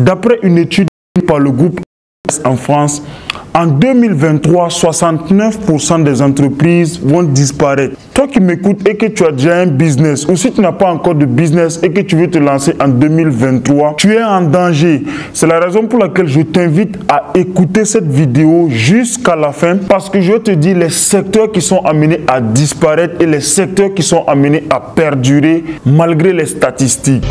D'après une étude par le groupe en France, en 2023, 69% des entreprises vont disparaître. Toi qui m'écoutes et que tu as déjà un business, ou si tu n'as pas encore de business et que tu veux te lancer en 2023, tu es en danger. C'est la raison pour laquelle je t'invite à écouter cette vidéo jusqu'à la fin, parce que je vais te dire les secteurs qui sont amenés à disparaître et les secteurs qui sont amenés à perdurer malgré les statistiques.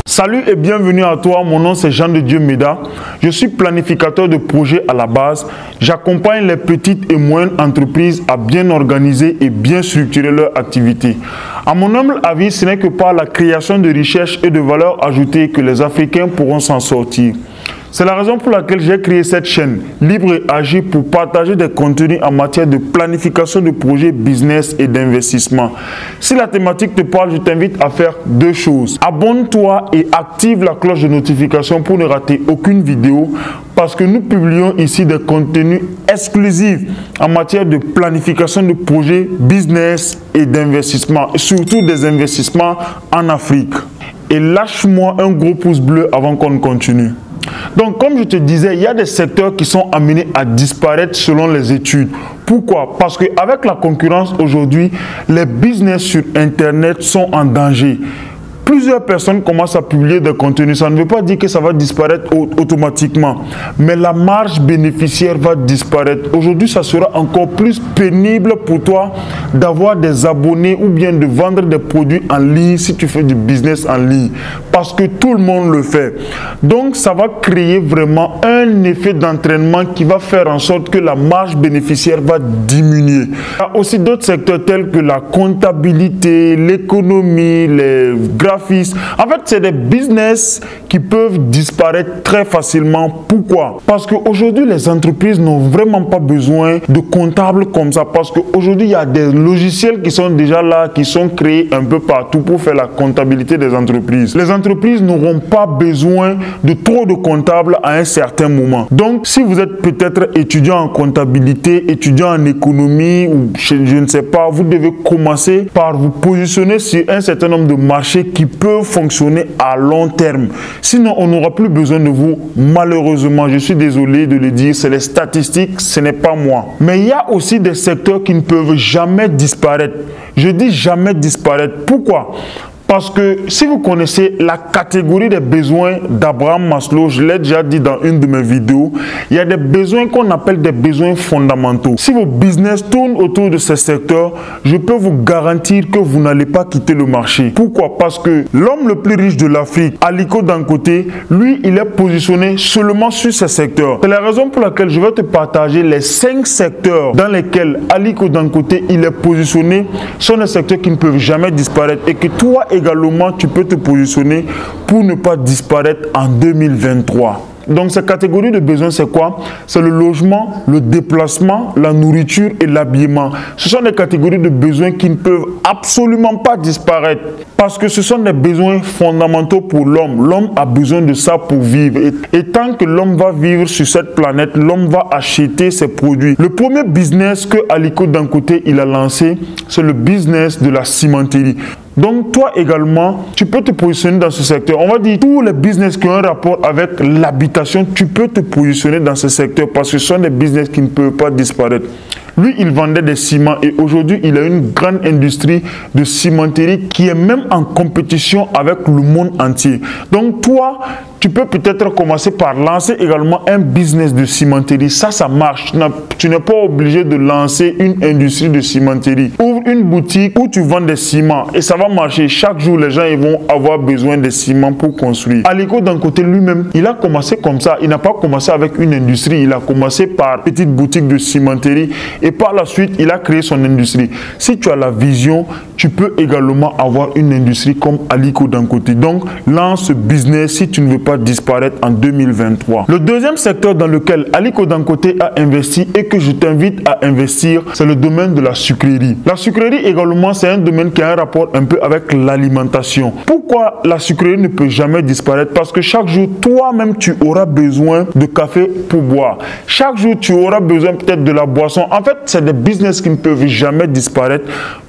Salut et bienvenue à toi, mon nom c'est Jean de Dieu Méda. Je suis planificateur de projets à la base. J'accompagne les petites et moyennes entreprises à bien organiser et bien structurer leur activité. À mon humble avis, ce n'est que par la création de richesses et de valeur ajoutée que les Africains pourront s'en sortir. C'est la raison pour laquelle j'ai créé cette chaîne Libre et Agir pour partager des contenus en matière de planification de projets, business et d'investissement. Si la thématique te parle, je t'invite à faire deux choses. Abonne-toi et active la cloche de notification pour ne rater aucune vidéo, parce que nous publions ici des contenus exclusifs en matière de planification de projets, business et d'investissement, et surtout des investissements en Afrique. Et lâche-moi un gros pouce bleu avant qu'on continue. Donc, comme je te disais, il y a des secteurs qui sont amenés à disparaître selon les études. Pourquoi? Parce qu'avec la concurrence aujourd'hui, les business sur Internet sont en danger. Plusieurs personnes commencent à publier des contenus. Ça ne veut pas dire que ça va disparaître automatiquement. Mais la marge bénéficiaire va disparaître. Aujourd'hui, ça sera encore plus pénible pour toi d'avoir des abonnés ou bien de vendre des produits en ligne si tu fais du business en ligne. Parce que tout le monde le fait. Donc, ça va créer vraiment un effet d'entraînement qui va faire en sorte que la marge bénéficiaire va diminuer. Il y a aussi d'autres secteurs tels que la comptabilité, l'économie, les graphismes. En fait, c'est des business qui peuvent disparaître très facilement. Pourquoi? Parce qu'aujourd'hui, les entreprises n'ont vraiment pas besoin de comptables comme ça. Parce qu'aujourd'hui, il y a des logiciels qui sont déjà là, qui sont créés un peu partout pour faire la comptabilité des entreprises. Les entreprises n'auront pas besoin de trop de comptables à un certain moment. Donc, si vous êtes peut-être étudiant en comptabilité, étudiant en économie, ou je ne sais pas, vous devez commencer par vous positionner sur un certain nombre de marchés qui peuvent fonctionner à long terme. Sinon, on n'aura plus besoin de vous. Malheureusement, je suis désolé de le dire, c'est les statistiques, ce n'est pas moi. Mais il y a aussi des secteurs qui ne peuvent jamais disparaître. Je dis jamais disparaître. Pourquoi? Parce que si vous connaissez la catégorie des besoins d'Abraham Maslow, je l'ai déjà dit dans une de mes vidéos, il y a des besoins qu'on appelle des besoins fondamentaux. Si vos business tournent autour de ces secteurs, je peux vous garantir que vous n'allez pas quitter le marché. Pourquoi? Parce que l'homme le plus riche de l'Afrique, Aliko Dangote, lui, il est positionné seulement sur ces secteurs. C'est la raison pour laquelle je vais te partager les 5 secteurs dans lesquels Aliko Dangote, il est positionné, sont des secteurs qui ne peuvent jamais disparaître et que toi également, tu peux te positionner pour ne pas disparaître en 2023. Donc, ces catégories de besoins, c'est quoi? C'est le logement, le déplacement, la nourriture et l'habillement. Ce sont des catégories de besoins qui ne peuvent absolument pas disparaître parce que ce sont des besoins fondamentaux pour l'homme. L'homme a besoin de ça pour vivre. Et tant que l'homme va vivre sur cette planète, l'homme va acheter ses produits. Le premier business que Aliko Dangote il a lancé, c'est le business de la cimenterie. Donc, toi également, tu peux te positionner dans ce secteur. On va dire tous les business qui ont un rapport avec l'habitation, tu peux te positionner dans ce secteur parce que ce sont des business qui ne peuvent pas disparaître. Lui, il vendait des ciments et aujourd'hui, il a une grande industrie de cimenterie qui est même en compétition avec le monde entier. Donc, toi, tu peux peut-être commencer par lancer également un business de cimenterie. Ça marche. Tu n'es pas obligé de lancer une industrie de cimenterie. Ouvre une boutique où tu vends des ciments et ça va marcher. Chaque jour, les gens ils vont avoir besoin de ciments pour construire. Aliko Dangote lui-même, il a commencé comme ça. Il n'a pas commencé avec une industrie. Il a commencé par petite boutique de cimenterie et par la suite, il a créé son industrie. Si tu as la vision, tu peux également avoir une industrie comme Aliko Dangote. Donc, lance ce business si tu ne veux pas pas disparaître en 2023. Le deuxième secteur dans lequel Aliko Dangote a investi et que je t'invite à investir, c'est le domaine de la sucrerie. La sucrerie également, c'est un domaine qui a un rapport un peu avec l'alimentation. Pourquoi la sucrerie ne peut jamais disparaître? Parce que chaque jour, toi-même, tu auras besoin de café pour boire. Chaque jour, tu auras besoin peut-être de la boisson. En fait, c'est des business qui ne peuvent jamais disparaître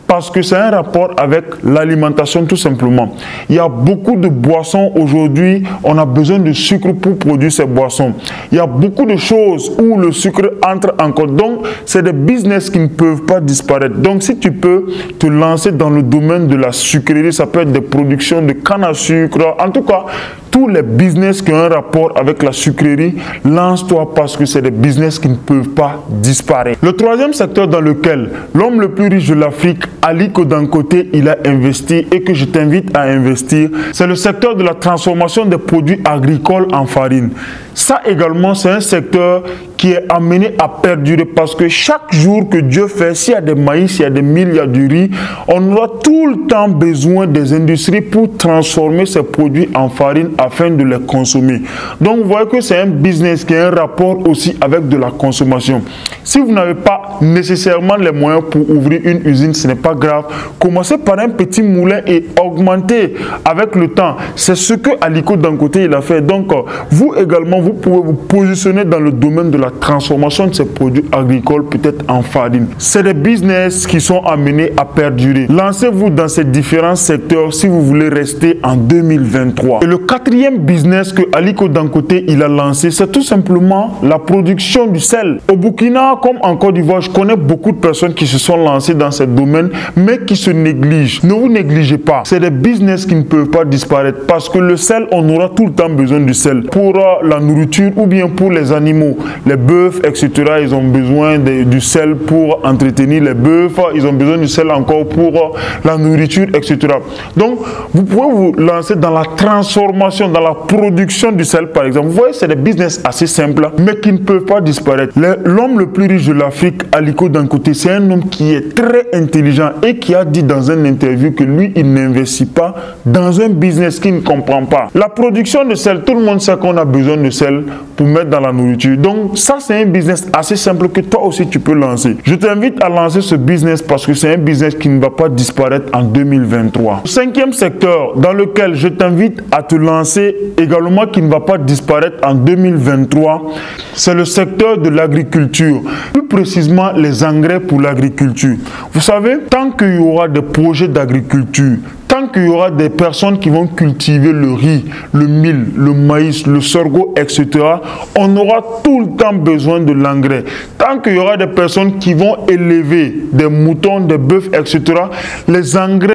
parce que c'est un rapport avec l'alimentation tout simplement. Il y a beaucoup de boissons aujourd'hui, on a besoin de sucre pour produire ces boissons. Il y a beaucoup de choses où le sucre entre en compte. Donc, c'est des business qui ne peuvent pas disparaître. Donc, si tu peux te lancer dans le domaine de la sucrerie, ça peut être des productions de canne à sucre. En tout cas, tous les business qui ont un rapport avec la sucrerie, lance-toi parce que c'est des business qui ne peuvent pas disparaître. Le troisième secteur dans lequel l'homme le plus riche de l'Afrique, Aliko Dangote, il a investi et que je t'invite à investir, c'est le secteur de la transformation des produits agricoles en farine. Ça également, c'est un secteur qui est amené à perdurer parce que chaque jour que Dieu fait, s'il y a des maïs, s'il y a des milles, il y a du riz, on aura tout le temps besoin des industries pour transformer ces produits en farine afin de les consommer. Donc, vous voyez que c'est un business qui a un rapport aussi avec de la consommation. Si vous n'avez pas nécessairement les moyens pour ouvrir une usine, ce n'est pas grave. Commencez par un petit moulin et augmentez avec le temps. C'est ce que Aliko Dangote il a fait. Donc, vous également, vous pouvez vous positionner dans le domaine de la transformation de ces produits agricoles, peut-être en farine. C'est des business qui sont amenés à perdurer. Lancez-vous dans ces différents secteurs si vous voulez rester en 2023. Et le quatrième business que Aliko Dangote il a lancé, c'est tout simplement la production du sel. Au Burkina, comme en Côte d'Ivoire, je connais beaucoup de personnes qui se sont lancées dans ce domaine, mais qui se négligent. Ne vous négligez pas. C'est des business qui ne peuvent pas disparaître parce que le sel, on aura tout le temps besoin du sel pour la nourriture ou bien pour les animaux. Les bœufs, etc., ils ont besoin du sel pour entretenir les bœufs. Ils ont besoin du sel encore pour la nourriture, etc. Donc, vous pouvez vous lancer dans la transformation, dans la production du sel, par exemple. Vous voyez, c'est des business assez simples, mais qui ne peuvent pas disparaître. L'homme le plus riche de l'Afrique, Aliko Dangote, c'est un homme qui est très intelligent et qui a dit dans une interview que lui, il n'investit pas dans un business qu'il ne comprend pas. La production de sel, tout le monde sait qu'on a besoin de sel pour mettre dans la nourriture. Donc, ça, c'est un business assez simple que toi aussi, tu peux lancer. Je t'invite à lancer ce business parce que c'est un business qui ne va pas disparaître en 2023. Le cinquième secteur dans lequel je t'invite à te lancer également qui ne va pas disparaître en 2023, c'est le secteur de l'agriculture. Plus précisément, les engrais pour l'agriculture. Vous savez, tant qu'il y aura des projets d'agriculture, tant qu'il y aura des personnes qui vont cultiver le riz, le mil, le maïs, le sorgho, etc., on aura tout le temps besoin de l'engrais. Tant qu'il y aura des personnes qui vont élever des moutons, des bœufs, etc., les engrais